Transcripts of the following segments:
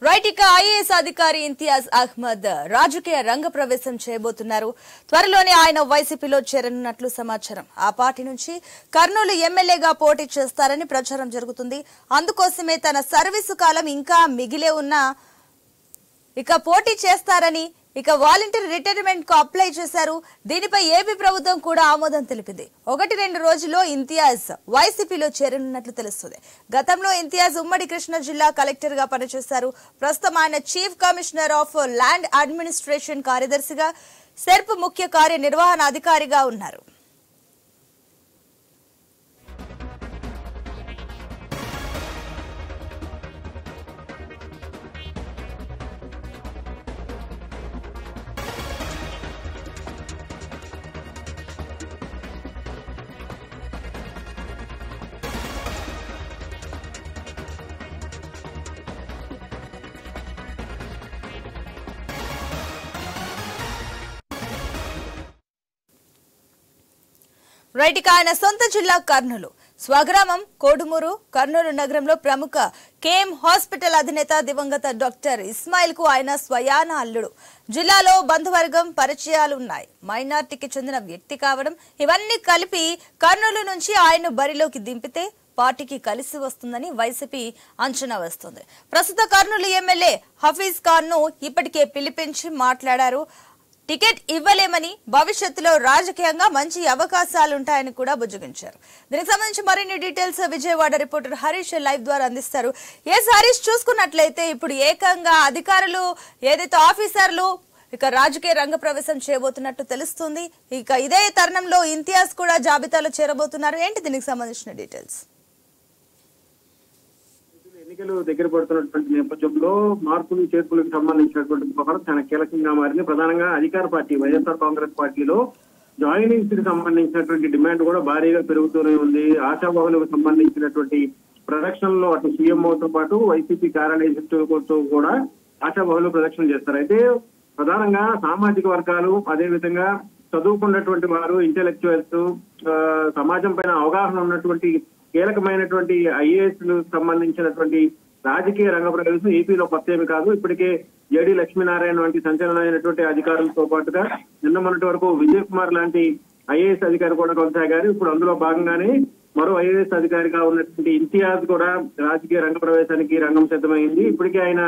Right ఇక IAS అధికారి ఇంతియాజ్ అహ్మద్ రాజకీయ రంగ ప్రవేశం చేయబోతున్నారు. త్వరలోనే ఆయన వైసీపీలో చేరనున్నట్లు సమాచారం. ఆ పార్టీ నుంచి కర్నూలు ఎమ్మెల్యేగా పోటీ చేస్తారని ప్రచారం జరుగుతుంది. అందుకోసమే తన సర్వీసు కాలం ఇంకా మిగిలే ఉన్న పోటీ చేస్తారని వాలంటీర్ రిటైర్మెంట్ కు అప్లై చేశారు. దీనిపై ఏపీ ప్రభుత్వం కూడా ఆమోదం తెలిపింది. 1-2 రోజుల్లో ఇంతియాజ్ వైసీపీలో చేరనున్నట్లు తెలుస్తుంది. గతంలో ఇంతియాజ్ ఉమ్మడి కృష్ణా జిల్లా కలెక్టర్ గా పనిచేశారు. ప్రస్తుతం ఆయన chief commissioner of land administration కార్యదర్శిగా, సెర్ప్ ముఖ్య కార్యనిర్వహణ అధికారిగా ఉన్నారు. రైట్ ఇక ఆయన సొంత జిల్లా కర్నూలు, స్వగ్రామం కోడుమూరు. కర్నూలు నగరంలో ప్రముఖ కేఎం హాస్పిటల్ అధినేత దివంగత డాక్టర్ ఇస్మాయిల్ కు ఆయన స్వయాన అల్లుడు. జిల్లాలో బంధువర్గం పరిచయాలు ఉన్నాయి. మైనార్టీకి చెందిన వ్యక్తి కావడం, ఇవన్నీ కలిపి కర్నూలు నుంచి ఆయన బరిలోకి దింపితే పార్టీకి కలిసి వస్తుందని వైసీపీ అంచనా వేస్తుంది. ప్రస్తుత కర్నూలు ఎమ్మెల్యే హఫీజ్ ఖాన్ ను ఇప్పటికే పిలిపించి మాట్లాడారు. టికెట్ ఇవ్వలేమని, భవిష్యత్తులో రాజకీయంగా మంచి అవకాశాలుంటాయని కూడా బుజ్జగించారు. దీనికి సంబంధించి మరిన్ని details Vijayawada reporter Harish live ద్వారా అందిస్తారు. హరీష్, చూసుకున్నట్లయితే ఇప్పుడు ఏకంగా అధికారులు ఏదైతే ఆఫీసర్లు రాజకీయ రంగ ప్రవేశం చేయబోతున్నట్టు తెలుస్తుంది. ఇదే తరుణంలో ఇంతియాజ్ కూడా జాబితాలో చేరబోతున్నారు. ఏంటి దీనికి సంబంధించిన డీటెయిల్స్? ఎన్నికలు దగ్గర పడుతున్నటువంటి నేపథ్యంలో మార్పులు చేర్పులకు సంబంధించినటువంటి వ్యవహారం చాలా కీలకంగా మారింది. ప్రధానంగా అధికార పార్టీ వైఎస్ఆర్ కాంగ్రెస్ పార్టీలో జాయినింగ్స్ కి సంబంధించినటువంటి డిమాండ్ కూడా భారీగా పెరుగుతూనే ఉంది. ఆశాభావులకు సంబంధించినటువంటి ప్రదక్షిణలో అటు సీఎంఓతో పాటు వైసీపీ కార్యాలయంతో కూడా ఆశాభావులు ప్రదక్షిణ చేస్తారు. అయితే ప్రధానంగా సామాజిక వర్గాలు, అదేవిధంగా చదువుకున్నటువంటి వారు, ఇంటెలెక్చువల్స్, సమాజం పైన అవగాహన ఉన్నటువంటి కీలకమైనటువంటి ఐఏఎస్ సంబంధించినటువంటి రాజకీయ రంగ ప్రవేశం ఏపీలో కొత్త ఏమి కాదు. ఇప్పటికే జేడీ లక్ష్మీనారాయణ వంటి సంచలనమైనటువంటి అధికారులతో పాటుగా నిన్న మొన్నటి వరకు విజయ్ కుమార్ లాంటి ఐఏఎస్ అధికారి కూడా కొనసాగారు. ఇప్పుడు అందులో భాగంగానే మరో ఐఏఎస్ అధికారిగా ఉన్నటువంటి ఇంతియాజ్ కూడా రాజకీయ రంగ ప్రవేశానికి రంగం సిద్ధమైంది. ఇప్పటికే ఆయన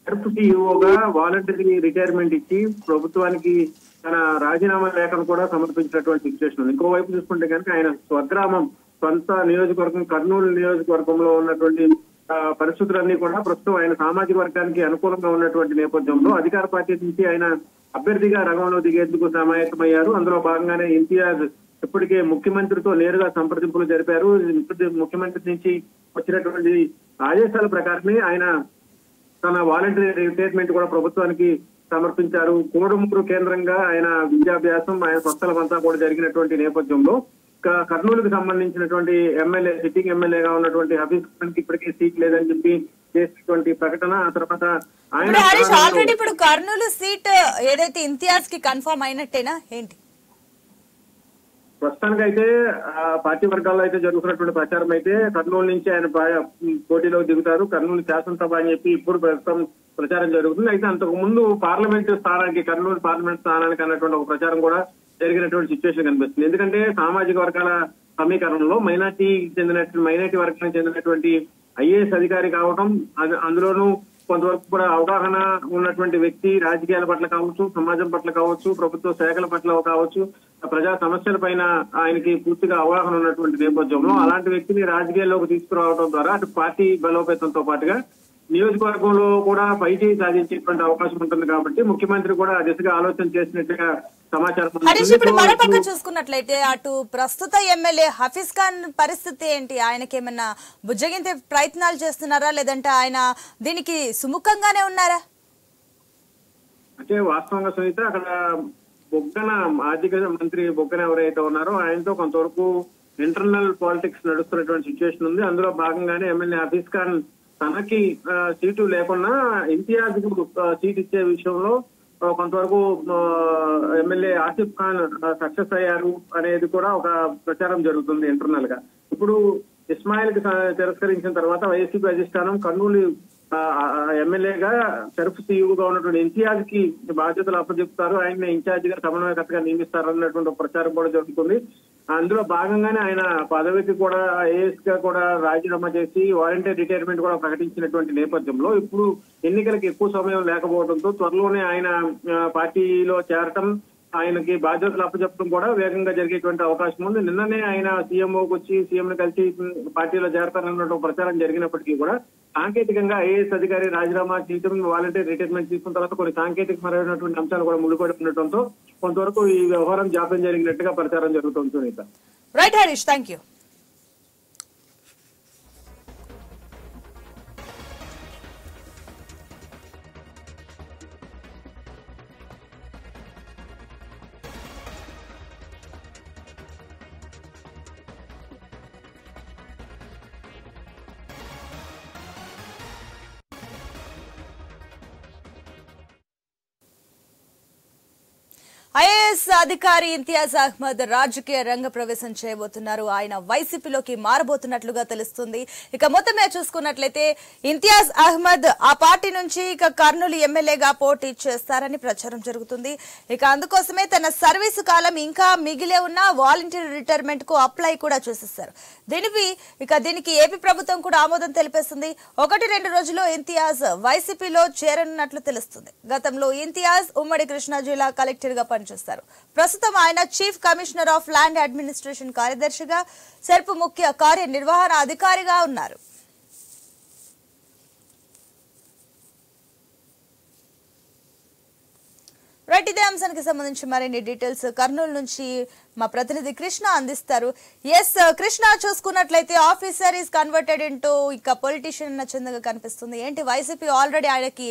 సెర్ప్ సిఇఓగా వాలంటరీ రిటైర్మెంట్ ఇచ్చి ప్రభుత్వానికి తన రాజీనామా లేఖను కూడా సమర్పించినటువంటి సిచ్యువేషన్ ఉంది. ఇంకోవైపు చూసుకుంటే కనుక ఆయన స్వగ్రామం, సొంత నియోజకవర్గం కర్నూలు నియోజకవర్గంలో ఉన్నటువంటి పరిస్థితులన్నీ కూడా ప్రస్తుతం ఆయన సామాజిక వర్గానికి అనుకూలంగా ఉన్నటువంటి నేపథ్యంలో అధికార పార్టీ నుంచి ఆయన అభ్యర్థిగా రంగంలో దిగేందుకు సమాయత్తమయ్యారు. అందులో భాగంగానే ఇంతియాజ్ ఇప్పటికే ముఖ్యమంత్రితో నేరుగా సంప్రదింపులు జరిపారు. ముఖ్యమంత్రి నుంచి వచ్చినటువంటి ఆదేశాల ప్రకారమే ఆయన తన వాలంటరీ రిటైర్మెంట్ కూడా ప్రభుత్వానికి సమర్పించారు. కోడుమూరు కేంద్రంగా ఆయన విద్యాభ్యాసం, ఆయన స్వస్థలమంతా కూడా జరిగినటువంటి నేపథ్యంలో కర్నూలుకు సంబంధించినటువంటి ఎమ్మెల్యే, సిట్టింగ్ ఎమ్మెల్యేగా ఉన్నటువంటి హఫీజ్ ఖాన్ కి ఇప్పటికే సీట్ లేదని చెప్పి చేసినటువంటి ప్రకటన, ఆ తర్వాత ఆయన ఆల్రెడీ ఇప్పుడు కర్నూలు సీట్ ఏదైతే ఇంతియాజ్ కి కన్ఫర్మ్ అయినట్టేనా ఏంటి? ప్రస్తుతానికైతే పార్టీ వర్గాల్లో అయితే జరుగుతున్నటువంటి ప్రచారం అయితే కర్నూలు నుంచి ఆయన పోటీలో దిగుతారు. కర్నూలు శాసనసభ అని చెప్పి ఇప్పుడు ప్రస్తుతం ప్రచారం జరుగుతుంది. అయితే అంతకు ముందు పార్లమెంటు స్థానానికి, కర్నూలు పార్లమెంట్ స్థానానికి అన్నటువంటి ఒక ప్రచారం కూడా జరిగినటువంటి సిచ్యువేషన్ కనిపిస్తుంది. ఎందుకంటే సామాజిక వర్గాల సమీకరణలో మైనార్టీ వర్గానికి చెందినటువంటి ఐఏఎస్ అధికారి కావడం, అందులోనూ కొంతవరకు కూడా అవగాహన ఉన్నటువంటి వ్యక్తి, రాజకీయాల పట్ల కావచ్చు, సమాజం పట్ల కావచ్చు, ప్రభుత్వ శాఖల పట్ల కావచ్చు, ప్రజా సమస్యల పైన ఆయనకి పూర్తిగా అవగాహన ఉన్నటువంటి నేపథ్యంలో అలాంటి వ్యక్తిని రాజకీయాల్లోకి తీసుకురావడం ద్వారా అటు పార్టీ బలోపేతంతో పాటుగా నియోజకవర్గంలో కూడా పైచేయి సాధించేటువంటి అవకాశం ఉంటుంది. కాబట్టి ముఖ్యమంత్రి కూడా దిశగా ఆలోచన చేసినట్టుగా సమాచారం. ఇప్పుడు మరోపక్క చూసుకున్నట్లయితే అటు ప్రస్తుత ఎమ్మెల్యే హఫీజ్ ఖాన్ పరిస్థితి ఏంటి? ఆయనకేమన్నా బుజ్జగించే ప్రయత్నాలు చేస్తున్నారా, లేదంటే ఆయన దీనికి సుముఖంగానే ఉన్నారా? అంటే వాస్తవంగా సునీత, అక్కడ బొగ్గన ఆర్థిక మంత్రి బొగ్గన ఎవరైతే ఉన్నారో ఆయనతో కొంతవరకు ఇంటర్నల్ పాలిటిక్స్ నడుస్తున్నటువంటి సిచ్యువేషన్ ఉంది. అందులో భాగంగానే ఎమ్మెల్యే హఫీజ్ ఖాన్ తనకి సీటు లేకుండా ఇంతియాజ్ కు సీట్ ఇచ్చే విషయంలో కొంతవరకు ఎమ్మెల్యే ఆసిఫ్ ఖాన్ సక్సెస్ అయ్యారు అనేది కూడా ఒక ప్రచారం జరుగుతుంది ఇంటర్నల్ గా. ఇప్పుడు ఇస్మాయిల్ కి తిరస్కరించిన తర్వాత వైసీపీ అధిష్టానం కర్నూలు ఎమ్మెల్యేగా సెర్ఫ్ సీఈఓగా ఉన్నటువంటి ఇంతియాజ్ కి బాధ్యతలు అప్పచెప్తారు, ఆయన ఇన్ఛార్జ్ గా సమన్వయకర్తగా నియమిస్తారు అన్నటువంటి ప్రచారం కూడా జరుగుతుంది. అందులో భాగంగానే ఆయన పదవికి కూడా ఐఏఎస్ గా కూడా రాజీనామా చేసి వాలంటీర్ రిటైర్మెంట్ కూడా ప్రకటించినటువంటి నేపథ్యంలో ఇప్పుడు ఎన్నికలకు ఎక్కువ సమయం లేకపోవడంతో త్వరలోనే ఆయన పార్టీలో చేరటం, ఆయనకి బాధ్యతలు అప్పచెప్పడం కూడా వేగంగా జరిగేటువంటి అవకాశం ఉంది. నిన్ననే ఆయన సీఎంఓకి వచ్చి సీఎం ని కలిసి పార్టీలో చేరతారన్న ప్రచారం జరిగినప్పటికీ కూడా సాంకేతికంగా ఐఏఎస్ అధికారి రాజీనామా చేయడం, వాలంటీర్ రిటైర్మెంట్ తీసుకున్న తర్వాత కొన్ని సాంకేతికమైనటువంటి అంశాలు కూడా ముడిపడి ఉండటంతో కొంతవరకు ఈ వ్యవహారం జాప్యం జరిగినట్టుగా ప్రచారం జరుగుతుంది. Sunitha. Right Harish, thank you. IAS అధికారి ఇంతియాజ్ అహ్మద్ రాజకీయ రంగ ప్రవేశం చేయబోతున్నారు. ఆయన వైసీపీలోకి మారబోతున్నట్లుగా తెలుస్తుంది. ఇక మొత్తమే చూసుకున్నట్లయితే ఇంతియాజ్ అహ్మద్ ఆ పార్టీ నుంచి ఇక కర్నూలు ఎమ్మెల్యేగా పోటీ చేస్తారని ప్రచారం జరుగుతుంది. ఇక అందుకోసమే తన సర్వీసు కాలం ఇంకా మిగిలే ఉన్న వాలంటీర్ రిటైర్మెంట్ కు అప్లై కూడా చేసేశారు. దీనికి ఏపీ ప్రభుత్వం కూడా ఆమోదం తెలిపేస్తుంది. 1-2 రోజుల్లో ఇంతియాజ్ వైసీపీలో చేరనున్నట్లు తెలుస్తుంది. గతంలో ఇంతియాజ్ ఉమ్మడి కృష్ణా జిల్లా కలెక్టర్ గా పనిచేస్తారు. ప్రస్తుతం ఆయన chief commissioner of land administration కార్యదర్శిగా, సెర్ప్ ముఖ్య కార్యనిర్వహణ అధికారిగా ఉన్నారు. రైట్, ఇదే అంశానికి సంబంధించి మరిన్ని డీటెయిల్స్ కర్నూలు నుంచి మా ప్రతినిధి కృష్ణ అందిస్తారు. ఎస్ కృష్ణ, చూసుకున్నట్లయితే ఆఫీసర్ ఈస్ కన్వర్టెడ్ ఇంటూ ఇక పొలిటీషియన్ అన్న చందగా కనిపిస్తుంది. ఏంటి, వైసీపీ ఆల్రెడీ ఆయనకి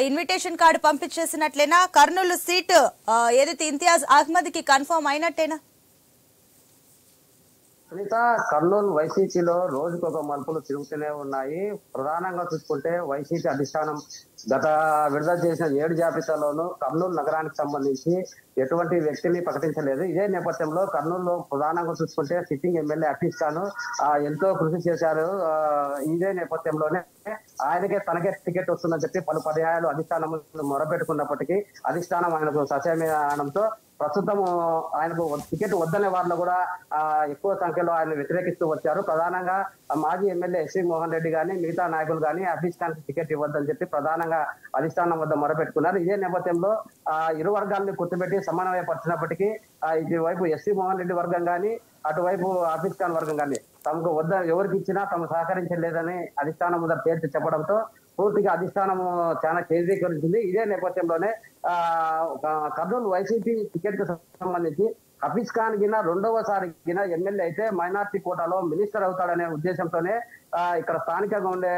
ఇన్విటేషన్ కార్డు పంపించేసినట్లేనా? కర్నూలు సీట్ ఏదైతే ఇంతియాజ్ అహ్మద్ కి కన్ఫర్మ్ అయినట్టేనా? సునీత, కర్నూలు వైసీపీలో రోజుకొక మలుపులు తిరుగుతూనే ఉన్నాయి. ప్రధానంగా చూసుకుంటే వైసీపీ అధిష్టానం గత విడుదల చేసిన 7 జాబితాలోనూ కర్నూలు నగరానికి సంబంధించి ఎటువంటి వ్యక్తిని ప్రకటించలేదు. ఇదే నేపథ్యంలో కర్నూలులో ప్రధానంగా చూసుకుంటే సిట్టింగ్ ఎమ్మెల్యే హఫీజ్ ఖాన్ ఎంతో కృషి చేశారు. ఇదే నేపథ్యంలోనే తనకే టికెట్ వస్తుందని చెప్పి పలు పర్యాయాలు అధిష్టానం మొరపెట్టుకున్నప్పటికీ అధిష్టానం ఆయనకు సత్యమనంతో ప్రస్తుతం ఆయనకు టికెట్ వద్దనే వాళ్ళు కూడా ఎక్కువ సంఖ్యలో ఆయన వ్యతిరేకిస్తూ వచ్చారు. ప్రధానంగా మాజీ ఎమ్మెల్యే ఎస్వి మోహన్ రెడ్డి గాని మిగతా నాయకులు గాని హఫీజ్ ఖాన్ కి టికెట్ ఇవ్వద్దని చెప్పి ప్రధానంగా అధిష్టానం వద్ద మొరపెట్టుకున్నారు. ఇదే నేపథ్యంలో ఇరు వర్గాలను గుర్తుపెట్టి సమన్వయపరిచినప్పటికీ ఇటువైపు ఎస్వి మోహన్ రెడ్డి వర్గం గాని అటువైపు హఫీజ్ ఖాన్ వర్గం గాని తమకు వద్ద ఎవరికి ఇచ్చినా తమ సహకరించలేదని అధిష్టానం ముందర తేల్చి చెప్పడంతో పూర్తిగా అధిష్టానము చాలా కేంద్రీకరించింది. ఇదే నేపథ్యంలోనే కర్నూలు వైసీపీ టికెట్ కు సంబంధించి హఫీజ్ ఖాన్ గిన రెండవసారి గిన ఎమ్మెల్యే అయితే మైనార్టీ కోటాలో మినిస్టర్ అవుతాడనే ఉద్దేశంతోనే ఇక్కడ స్థానికంగా ఉండే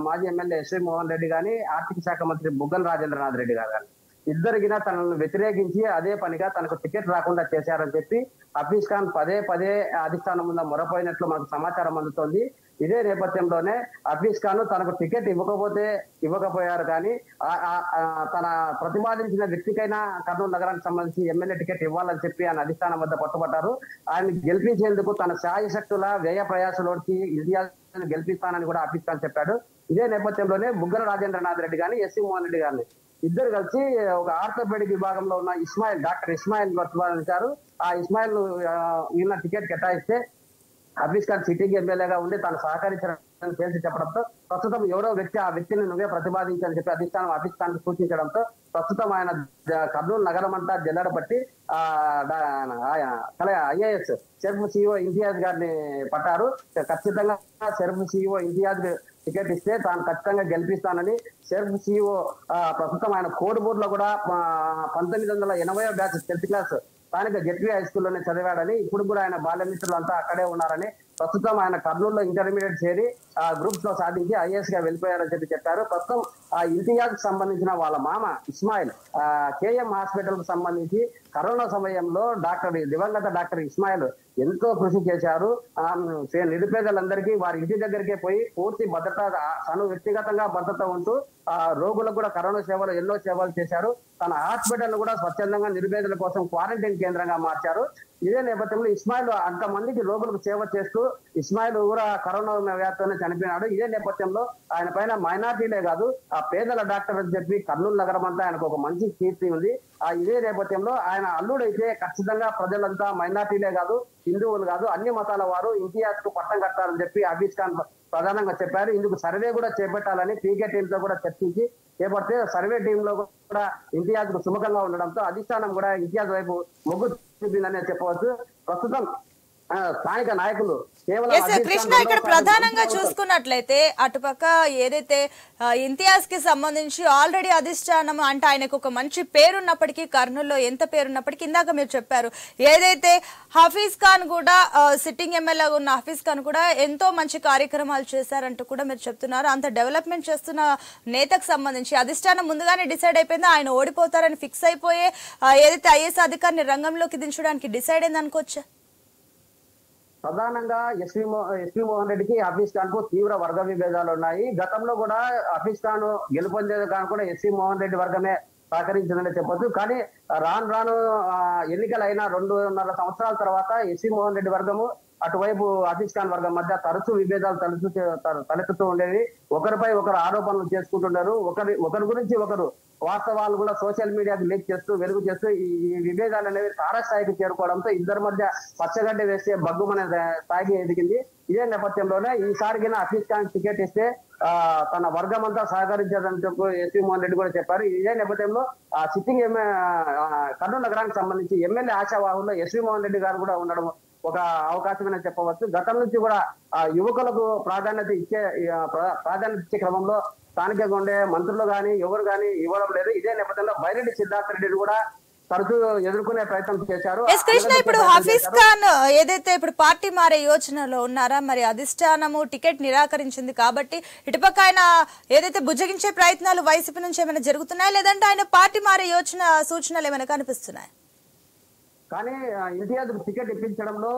మాజీ ఎమ్మెల్యే ఎస్వి మోహన్ రెడ్డి గాని ఆర్థిక శాఖ మంత్రి బుగ్గన రాజేంద్రనాథ్ రెడ్డి గారు ఇద్దరిగిన తనను వ్యతిరేకించి అదే పనిగా తనకు టికెట్ రాకుండా చేశారని చెప్పి హఫీజ్ ఖాన్ పదే అధిష్టానం ముందు మొరపోయినట్లు మనకు సమాచారం అందుతోంది. ఇదే నేపథ్యంలోనే హఫీజ్ ఖాన్ తనకు టికెట్ ఇవ్వకపోయారు కానీ తన ప్రతిపాదించిన వ్యక్తికైనా కర్నూలు నగరానికి సంబంధించి ఎమ్మెల్యే టికెట్ ఇవ్వాలని చెప్పి ఆయన అధిష్టానం వద్ద పట్టుబట్టారు. ఆయన గెలిపించేందుకు తన శాయశక్తుల వ్యయ ప్రయాసలోకి ఇండియాను గెలిపిస్తానని కూడా హఫీజ్ ఖాన్ చెప్పాడు. ఇదే నేపథ్యంలోనే బుగ్గన రాజేంద్రనాథ్ రెడ్డి గాని ఎస్వి మోహన్ రెడ్డి గారిని ఇద్దరు కలిసి ఒక ఆర్థోపెడిక్ విభాగంలో ఉన్న డాక్టర్ ఇస్మాయిల్ ప్రతిపాదించారు. ఆ ఇస్మాయిల్ ఈయన టికెట్ కేటాయిస్తే హఫీజ్ ఖాన్ సిట్టింగ్ ఎమ్మెల్యేగా ఉండి తాను సహకరించారని తేల్చి చెప్పడంతో ప్రస్తుతం ఎవరో వ్యక్తి ఆ వ్యక్తిని నువ్వే ప్రతిపాదించాలని చెప్పి అధిష్టానం హఫీజ్ ఖాన్ సూచించడంతో ప్రస్తుతం ఆయన కర్నూలు నగరం అంతా జల్లెడబట్టి ఐఏఎస్ సెర్ప్ సిఇఓ ఇంతియాజ్ గారిని పట్టారు. ఖచ్చితంగా సెర్ప్ సిఇఓ ఇంతియాజ్ టికెట్ ఇస్తే తాను ఖచ్చితంగా గెలిపిస్తానని సెర్ప్ సిఇఓ ప్రస్తుతం ఆయన కోడుమూరులో కూడా 1980 బ్యాచ్ 10th క్లాస్ స్థానిక జెడ్పీ హై స్కూల్లోనే చదివాడని, ఇప్పుడు కూడా ఆయన బాల్యమిత్రులు అంతా అక్కడే ఉన్నారని, ప్రస్తుతం ఆయన కర్నూలులో ఇంటర్మీడియట్ చేరి గ్రూప్స్ లో సాధించి ఐఏఎస్ గా వెళ్ళిపోయారని చెప్పారు. ప్రస్తుతం ఆ ఇంతియాజ్ కు సంబంధించిన వాళ్ళ మామ ఇస్మాయిల్ కేఎం హాస్పిటల్ కు సంబంధించి కరోనా సమయంలో దివంగత డాక్టర్ ఇస్మాయిల్ ఎంతో కృషి చేశారు. నిరుపేదలందరికీ వారి ఇంటి దగ్గరికే పోయి పూర్తి భద్రత తను వ్యక్తిగతంగా భద్రత ఉంటూ రోగులకు కూడా కరోనా సేవలు ఎన్నో సేవలు చేశారు. తన హాస్పిటల్ కూడా స్వచ్ఛందంగా నిరుపేదల కోసం క్వారంటైన్ కేంద్రంగా మార్చారు. ఇదే నేపథ్యంలో ఇస్మాయిల్ అంతమందికి రోగులకు సేవ చేస్తూ ఇస్మాయిల్ కూడా కరోనా వ్యాధితోనే చనిపోయినాడు. ఇదే నేపథ్యంలో ఆయన పైన మైనార్టీలే కాదు ఆ పేదల డాక్టర్ అని చెప్పి కర్నూలు నగరం అంతా ఆయనకు ఒక మంచి కీర్తి ఉంది. ఇదే నేపథ్యంలో ఆయన అల్లుడైతే ఖచ్చితంగా ప్రజలంతా మైనార్టీలే కాదు హిందువులు కాదు అన్ని మతాల వారు ఇంతియాజ్ కు పట్టం కట్టాలని చెప్పి హఫీజ్ ఖాన్ ప్రధానంగా చెప్పారు. ఇందుకు సర్వే కూడా చేపట్టాలని పీకే టీమ్ తో కూడా చర్చించి చేపడితే సర్వే టీమ్ లో కూడా ఇంతియాజ్ కు సుముఖంగా ఉండడంతో అధిష్టానం కూడా ఇంతియాజ్ వైపు మొగ్గు చూపిందని చెప్పవచ్చు. ప్రస్తుతం స్థానిక నాయకులు కృష్ణ ఇక్కడ ప్రధానంగా చూసుకున్నట్లయితే అటుపక్క ఏదైతే ఇంతియాజ్ కి సంబంధించి ఆల్రెడీ అధిష్టానం అంటే ఆయనకు ఒక మంచి పేరున్నప్పటికీ కర్నూలులో ఎంత పేరున్నప్పటికీ ఇందాక మీరు చెప్పారు ఏదైతే హఫీజ్ ఖాన్ కూడా సిట్టింగ్ ఎమ్మెల్యే ఉన్న హఫీజ్ ఖాన్ కూడా ఎంతో మంచి కార్యక్రమాలు చేశారంటూ కూడా మీరు చెప్తున్నారు. అంత డెవలప్మెంట్ చేస్తున్న నేతకు సంబంధించి అధిష్టానం ముందుగానే డిసైడ్ అయిపోయింది ఆయన ఓడిపోతారని ఫిక్స్ అయిపోయే ఏదైతే ఐఏఎస్ అధికారిని రంగంలోకి దించడానికి డిసైడ్ అయింది అనుకోవచ్చా? ప్రధానంగా ఎస్పీ మోహన్ రెడ్డికి హఫీజ్ ఖాన్ కు తీవ్ర వర్గ విభేదాలు ఉన్నాయి. గతంలో కూడా హఫీజ్ ఖాన్ గెలుపొందేది కానీ కూడా ఎస్పీ మోహన్ రెడ్డి వర్గమే సహకరించిందని చెప్పొచ్చు. కానీ రాను ఎన్నికలైన 2.5 సంవత్సరాల తర్వాత ఎస్పీ మోహన్ రెడ్డి వర్గము అటువైపు హఫీజ్ ఖాన్ వర్గం మధ్య తరచూ విభేదాలు తలెత్తుతూ ఉండేవి. ఒకరిపై ఒకరు ఆరోపణలు చేసుకుంటున్నారు. ఒకరి గురించి ఒకరు వాస్తవాలు కూడా సోషల్ మీడియాకి లీక్ చేస్తూ వెలుగు చేస్తూ ఈ విభేదాలు అనేవి తారస్థాయికి చేరుకోవడంతో ఇద్దరి మధ్య పచ్చగడ్డ వేస్తే బగ్గుమనే స్థాయికి ఎదిగింది. ఇదే నేపథ్యంలోనే ఈసారికి హఫీజ్ ఖాన్ టికెట్ ఇస్తే తన వర్గం అంతా సహకరించారని చెప్పి ఎస్పీ మోహన్ రెడ్డి కూడా చెప్పారు. ఇదే నేపథ్యంలో సిట్టింగ్ కర్నూలు నగరానికి సంబంధించి ఎమ్మెల్యే ఆశావాహుల్లో ఎస్పీ మోహన్ రెడ్డి గారు కూడా ఉండడం ఒక అవకాశమనే చెప్పవచ్చు. గతం నుంచి కూడా యువకులకు ప్రాధాన్యత ఇచ్చే క్రమంలో స్థానికంగా ఉండే మంత్రులు కానీ ఎవరు కానీ ఇవ్వడం లేదు. ఇదే నేపథ్యంలో బైరెడ్డి సిద్ధార్థ రెడ్డిని కూడా తరచూ ఎదుర్కొనే ప్రయత్నం చేశారు. కృష్ణ ఇప్పుడు హఫీజ్ ఖాన్ ఏదైతే ఇప్పుడు పార్టీ మారే యోచనలో ఉన్నారా మరి అధిష్టానము టికెట్ నిరాకరించింది కాబట్టి ఇటుపక్క ఆయన ఏదైతే బుజ్జగించే ప్రయత్నాలు వైసీపీ నుంచి ఏమైనా జరుగుతున్నాయా లేదంటే ఆయన పార్టీ మారే సూచనలు ఏమైనా కనిపిస్తున్నాయి? కానీ ఇంతియాజ్ టికెట్ ఇప్పించడంలో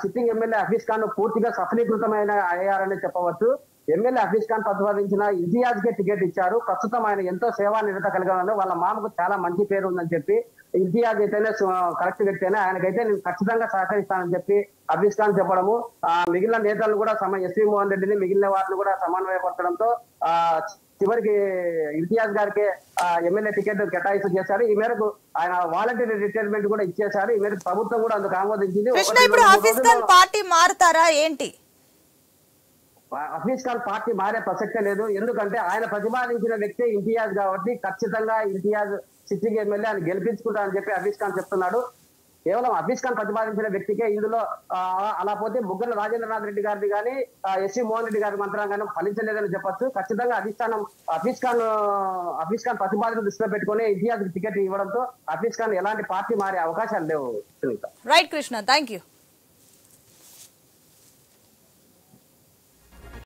సిట్టింగ్ ఎమ్మెల్యే హఫీజ్ ఖాన్ పూర్తిగా సఫలీకృతమైన అయ్యారని చెప్పవచ్చు. ఎమ్మెల్యే హఫీజ్ ఖాన్ ప్రతిపాదించిన ఇంతియాజ్ కే టికెట్ ఇచ్చారు. ప్రస్తుతం ఆయన ఎంతో సేవా నిరత కలిగాను. వాళ్ళ మామకు చాలా మంచి పేరు ఉందని చెప్పి ఇంతియాజ్ అయితేనే కరెక్ట్ వ్యక్తేనే ఆయనకైతే నేను ఖచ్చితంగా సహకరిస్తానని చెప్పి హఫీజ్ ఖాన్ చెప్పడము మిగిలిన నేతలను కూడా ఎస్పీ మోహన్ రెడ్డిని మిగిలిన వారిని కూడా సమన్వయపరచడంతో చివరికి ఇంతియాజ్ గారికి ఎమ్మెల్యే టికెట్ కేటాయింపు చేశారు. ఈ మేరకు ఆయన వాలంటీర్ రిటైర్మెంట్ కూడా ఇచ్చేశారు. ఈ మేరకు ప్రభుత్వం కూడా అందుకు ఆమోదించింది. హఫీజ్ ఖాన్ పార్టీ మారుతారా ఏంటి? హఫీజ్ ఖాన్ పార్టీ మారే ప్రసక్తే లేదు. ఎందుకంటే ఆయన ప్రతిపాదించిన వ్యక్తి ఇంతియాజ్ కాబట్టి ఖచ్చితంగా ఇంతియాజ్ సిట్టింగ్ ఎమ్మెల్యే ఆయన గెలిపించుకుంటారని చెప్పి హఫీజ్ ఖాన్ చెప్తున్నాడు. కేవలం హఫీజ్ ఖాన్ ప్రతిపాదించిన వ్యక్తికే ఇందులో అలా పోతే బుగ్గల రాజేంద్రనాథ్ రెడ్డి గారిది కానీ ఎస్సీ మోహన్ రెడ్డి గారి మంత్రాంగానే ఫలించలేదని చెప్పొచ్చు. ఖచ్చితంగా అధిష్టానం హఫీజ్ ఖాన్ ప్రతిపాదన దృష్టిలో పెట్టుకుని ఇంతియాజ్ టికెట్ ఇవ్వడంతో హఫీజ్ ఖాన్ ఎలాంటి పార్టీ మారే అవకాశాలు లేవు. Right Krishna, thank you.